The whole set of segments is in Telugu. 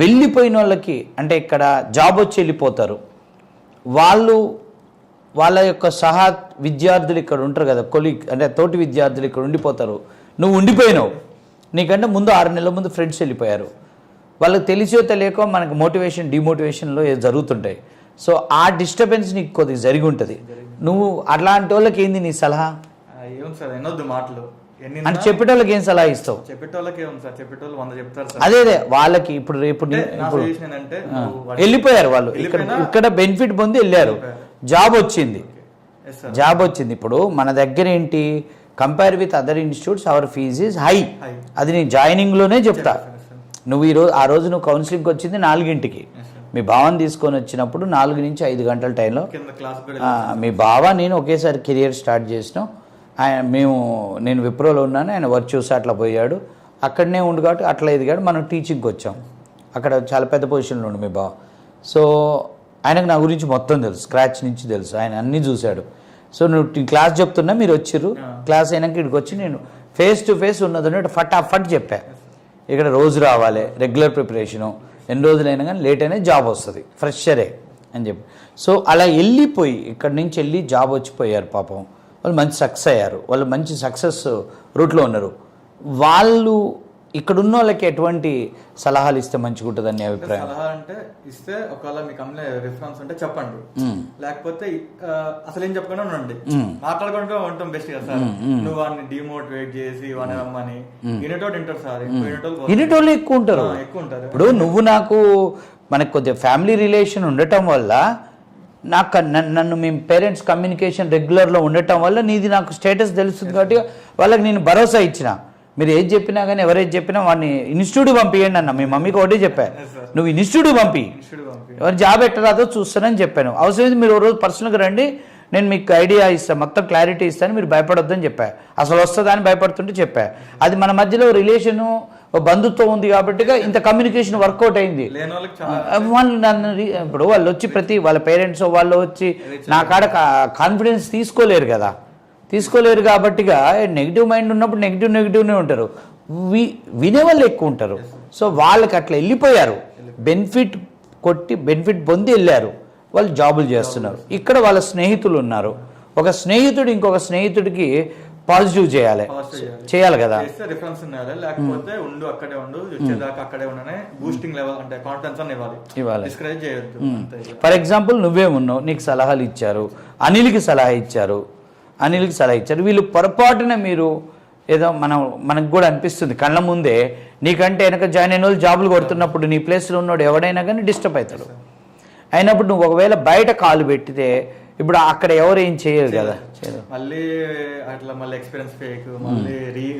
వెళ్ళిపోయిన వాళ్ళకి అంటే ఇక్కడ జాబ్ వచ్చి వెళ్ళిపోతారు, వాళ్ళ యొక్క విద్యార్థులు ఇక్కడ ఉంటారు కదా, అంటే తోటి విద్యార్థులు ఇక్కడ ఉండిపోతారు. నువ్వు ఉండిపోయినావు, నీకంటే ముందు 6 నెలల ముందు ఫ్రెండ్స్ వెళ్ళిపోయారు. వాళ్ళకి తెలిసో తెలియకో మనకు మోటివేషన్ డిమోటివేషన్లో జరుగుతుంటాయి. సో ఆ డిస్టర్బెన్స్ నీకు కొద్దిగా జరిగి ఉంటుంది. నువ్వు అట్లాంటి వాళ్ళకి ఏంది నీ సలహా? అంటే చెప్పేటోళ్ళకి ఏం సలహా ఇస్తావు? అదే వాళ్ళకి ఇప్పుడు వెళ్ళిపోయారు, వాళ్ళు ఇక్కడ బెనిఫిట్ పొంది వెళ్ళారు, జాబ్ వచ్చింది. ఇప్పుడు మన దగ్గర ఏంటి, compare with other institutes our fees is high. అది నేను జాయినింగ్లోనే చెప్తా. నువ్వు ఆ రోజు నువ్వు కౌన్సిలింగ్కి వచ్చింది 4ంటికి, మీ బావని తీసుకొని వచ్చినప్పుడు 4 నుంచి 5 గంటల టైంలో మీ బావ నేను ఒకేసారి కెరియర్ స్టార్ట్ చేసినాం. నేను విప్రోలో ఉన్నాను, ఆయన వర్క్ చూసి అట్లా పోయాడు, అక్కడనే ఉండు కాబట్టి అట్లా ఎదిగాడు. మనం టీచింగ్కి వచ్చాం, అక్కడ చాలా పెద్ద పొజిషన్లో ఉండు మీ బావ. సో ఆయనకు నా గురించి మొత్తం తెలుసు, స్క్రాచ్ నుంచి తెలుసు, ఆయన అన్నీ చూశాడు. సో నువ్వు క్లాస్ చెప్తున్నా, మీరు వచ్చిర్రు, క్లాస్ అయినాక ఇక్కడికి వచ్చి నేను ఫేస్ టు ఫేస్ ఉన్నది ఫటాఫట్ చెప్పా. ఇక్కడ రోజు రావాలి, రెగ్యులర్ ప్రిపరేషను, ఎన్ని రోజులైనా కానీ లేట్ అయినా జాబ్ వస్తుంది, ఫ్రెషరే అని చెప్పి. సో అలా వెళ్ళిపోయి ఇక్కడి నుంచి వెళ్ళి జాబ్ వచ్చిపోయారు పాపం. వాళ్ళు మంచి సక్సెస్ అయ్యారు, వాళ్ళు మంచి సక్సెస్ రూట్లో ఉన్నారు. వాళ్ళు ఇక్కడ ఉన్న వాళ్ళకి ఎటువంటి సలహాలు ఇస్తే మంచిగా ఉంటుందని అభిప్రాయం? సలహా అంటే ఇస్తే ఒకవేళ మీ కంపెనీ రిఫరెన్స్ ఉంటే చెప్పండి, లేకపోతే అసలు ఏం చెప్పకుండా ఉండండి. మాట్లాడుకుంటూ ఉంటాం బెస్ట్ కదా సార్. నువ్వు వాడిని డిమోటివేట్ చేసి వాడిని రమ్మని వినేటోడు వింటారు సార్, వినేటోళ్ళు ఎక్కువ ఉంటారు. ఇప్పుడు నువ్వు నాకు మనకు కొద్దిగా ఫ్యామిలీ రిలేషన్ ఉండటం వల్ల నన్ను మీ పేరెంట్స్ కమ్యూనికేషన్ రెగ్యులర్లో ఉండటం వల్ల నీది నాకు స్టేటస్ తెలుస్తుంది కాబట్టి వాళ్ళకి నేను భరోసా ఇచ్చిన. మీరు ఏది చెప్పినా కానీ ఎవరేది చెప్పినా వాడిని ఇన్స్టిట్యూట్కి పంపించండి అన్న. మీ మమ్మీకి ఒకటే చెప్పా, నువ్వు ఇన్స్టిట్యూట్కి పంపి, ఎవరు జాబ్ ఎట్టరాదో చూస్తానని చెప్పాను. అవసరమైతే మీరు ఒక రోజు పర్సనల్గా రండి, నేను మీకు ఐడియా ఇస్తాను, మొత్తం క్లారిటీ ఇస్తాను, మీరు భయపడొద్దని చెప్పా. అసలు వస్తుందా అని భయపడుతుంటే చెప్పా. అది మన మధ్యలో రిలేషను బంధుత్వం ఉంది కాబట్టి ఇంత కమ్యూనికేషన్ వర్కౌట్ అయింది. వాళ్ళు నన్ను ఇప్పుడు వాళ్ళు వచ్చి వాళ్ళ పేరెంట్స్ వాళ్ళు వచ్చి నా కాడ కాన్ఫిడెన్స్ తీసుకోలేరు కదా, తీసుకోలేరు కాబట్టిగా నెగిటివ్ మైండ్ ఉన్నప్పుడు నెగిటివ్నే ఉంటారు, వినేవాళ్ళు ఎక్కువ ఉంటారు. సో వాళ్ళకి అట్లా వెళ్ళిపోయారు, బెనిఫిట్ పొంది వెళ్ళారు, వాళ్ళు జాబులు చేస్తున్నారు. ఇక్కడ వాళ్ళ స్నేహితులు ఉన్నారు, ఒక స్నేహితుడు ఇంకొక స్నేహితుడికి పాజిటివ్ చేయాలి కదా. రిఫరెన్స్ లేకపోతే ఉండు అక్కడే ఉండు, వచ్చేదాకా అక్కడే ఉండనే బూస్టింగ్ లెవెల్ అంటే కాన్ఫిడెన్స్ అని ఇవ్వాలి. డిస్కరేజ్ చేయొద్దు. ఫర్ ఎగ్జాంపుల్ నువ్వే ఉన్నావు, నీకు సలహాలు ఇచ్చారు, అనిల్కి సలహా ఇచ్చారు, వీళ్ళు పొరపాటున మీరు ఏదో మనకు కూడా అనిపిస్తుంది కళ్ళ ముందే, నీకంటే వెనక జాయిన్ అయిన వాళ్ళు జాబులు కొడుతున్నప్పుడు నీ ప్లేస్లో ఉన్నాడు ఎవడైనా కానీ డిస్టర్బ్ అవుతాడు. అయినప్పుడు నువ్వు ఒకవేళ బయట కాలు పెట్టితే ఇప్పుడు అక్కడ ఎవరు ఏం చేయరు కదా, మళ్ళీ అట్లా మళ్ళీ ఎక్స్పీరియన్స్ ఫేక్, మళ్ళీ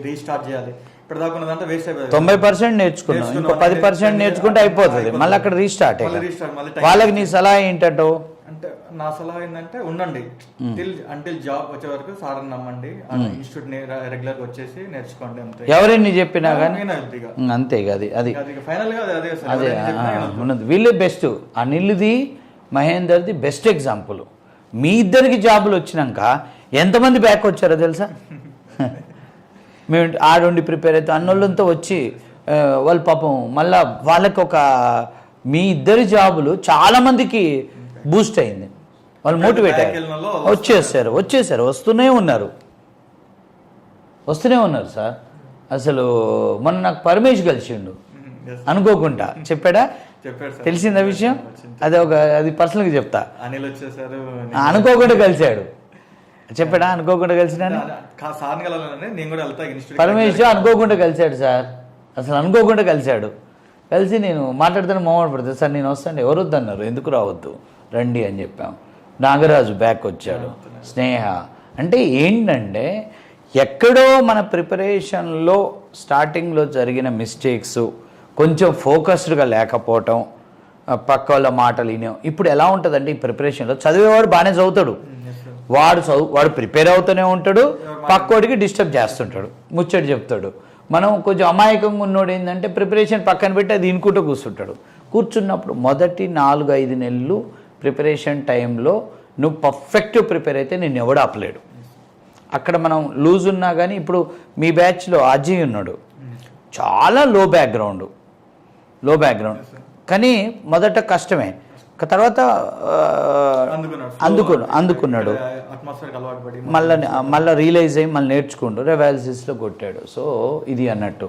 రీస్టార్ట్ చేయాలి. ఇప్పుడు దాకా ఉన్నదంటే వేస్ట్ అయిపోతుంది. 90% నేర్చుకున్నావు, ఇంకో 10% నేర్చుకుంటే అయిపోతుంది, మళ్ళీ అక్కడ రీస్టార్ట్. వాళ్ళకి నీ సలహా ఏంటంటో? అంటే నా సలహా ఏంటంటే ఉండండి అంటిల్ జాబ్ వచ్చే వరకు సార్ నమ్మండి, ఇన్స్టిట్యూట్ రెగ్యులర్ వచ్చేసి నేర్చుకోండి అంతే. ఎవరైనా చెప్పినా కానీ అంతే కాదు, అది ఫైనల్ గా అదే ఉన్నది. వీళ్ళే బెస్ట్, అనిల్ది మహేందర్ది బెస్ట్ ఎగ్జాంపుల్. మీ ఇద్దరికి జాబులు వచ్చినాక ఎంతమంది బ్యాక్ వచ్చారో తెలుసా? మేము ఆడుండి ప్రిపేర్ అవుతాం అన్నోళ్ళంతా వచ్చి వాళ్ళు పాపం మళ్ళా వాళ్ళకి మీ ఇద్దరి జాబులు చాలా మందికి బూస్ట్ అయింది, వాళ్ళు మోటివేట్ అయ్యారు, వచ్చేసారు వస్తూనే ఉన్నారు సార్. అసలు మొన్న నాకు పరమేష్ కలిసిండు అనుకోకుండా, చెప్పాడా? తెలిసింది ఆ విషయం, అది పర్సనల్గా చెప్తా. అనిల్ వచ్చేసారు, అనుకోకుండా కలిశాడు, చెప్పాడా? అనుకోకుండా కలిసినా పరమేష్ అనుకోకుండా కలిశాడు సార్, అసలు అనుకోకుండా కలిసి నేను మాట్లాడుతాను మొహమాట పడుతుంది సార్, నేను వస్తాను, ఎవరు వద్దన్నారు, ఎందుకు రావద్దు రండి అని చెప్పాం. నాగరాజు బ్యాక్ వచ్చాడు, స్నేహ. అంటే ఏంటంటే ఎక్కడో మన ప్రిపరేషన్లో స్టార్టింగ్లో జరిగిన మిస్టేక్స్, కొంచెం ఫోకస్డ్గా లేకపోవటం, పక్క వాళ్ళ మాటలు వినేం. ఇప్పుడు ఎలా ఉంటుందంటే ఈ ప్రిపరేషన్లో చదివేవాడు బాగానే చదువుతాడు, వాడు ప్రిపేర్ అవుతూనే ఉంటాడు, పక్కోడికి డిస్టర్బ్ చేస్తుంటాడు, ముచ్చటి చెప్తాడు. మనం కొంచెం అమాయకంగా ఉన్నోడు ఏంటంటే ప్రిపరేషన్ పక్కన పెట్టి అది ఇనుకుంటూ కూర్చున్నప్పుడు మొదటి 4-5 నెలలు ప్రిపరేషన్ టైంలో నువ్వు పర్ఫెక్ట్ ప్రిపేర్ అయితే నేను ఎవడు ఆపలేడు. అక్కడ మనం లూజ్ ఉన్నా కానీ ఇప్పుడు మీ బ్యాచ్లో అజయ్ ఉన్నాడు, చాలా లో బ్యాక్గ్రౌండ్, లో బ్యాక్గ్రౌండ్, కానీ మొదట కష్టమే, తర్వాత అందుకున్నాడు, మళ్ళీ రియలైజ్ అయ్యి మళ్ళీ నేర్చుకుంటూ రెవాలిసిస్లో కొట్టాడు. సో ఇది అన్నట్టు